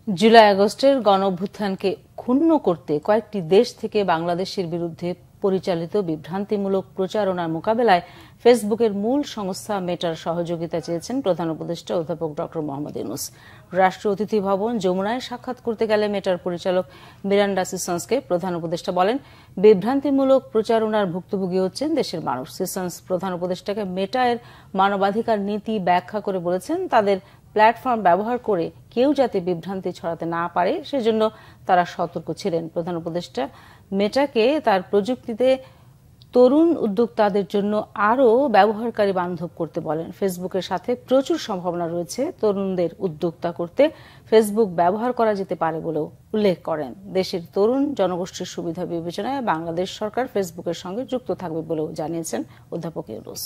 জুলাই আগস্টের গণঅভ্যুত্থানকে ক্ষুণ্ণ করতে কয়েকটি দেশ থেকে বাংলাদেশের বিরুদ্ধে পরিচালিত বিভ্রান্তিমূলক প্রচারণার মোকাবেলায় ফেসবুকের মূল সংস্থা মেটার সহযোগিতা চেয়েছেন প্রধান উপদেষ্টা অধ্যাপক ড মোহাম্মদ ইউনূস। রাষ্ট্রীয় অতিথি ভবন যমুনায় সাক্ষাৎ করতে গেলে মেটার পরিচালক মিরান্ডা সিসন্সকে প্রধান উপদেষ্টা বলেন, বিভ্রান্তিমূলক প্রচারণার ভুক্তভোগী হচ্ছেন দেশের মানুষ। সিসন্স প্রধান উপদেষ্টাকে মেটা এর মানবাধিকার নীতি ব্যাখ্যা করে বলেছেন, তাদের প্ল্যাটফর্ম ব্যবহার করে কেউ যাতে বিভ্রান্তি ছড়াতে না পারে সেজন্য তারা সতর্ক ছিলেন। প্রধান উপদেষ্টা মেটাকে তার প্রযুক্তিতে তরুণ উদ্যোক্তাদের জন্য আরও ব্যবহারকারী বান্ধব করতে বলেন। ফেসবুকের সাথে প্রচুর সম্ভাবনা রয়েছে তরুণদের উদ্যোক্তা করতে ফেসবুক ব্যবহার করা যেতে পারে বলেও উল্লেখ করেন। দেশের তরুণ জনগোষ্ঠীর সুবিধা বিবেচনায় বাংলাদেশ সরকার ফেসবুকের সঙ্গে যুক্ত থাকবে বলেও জানিয়েছেন অধ্যাপক ইউনূস।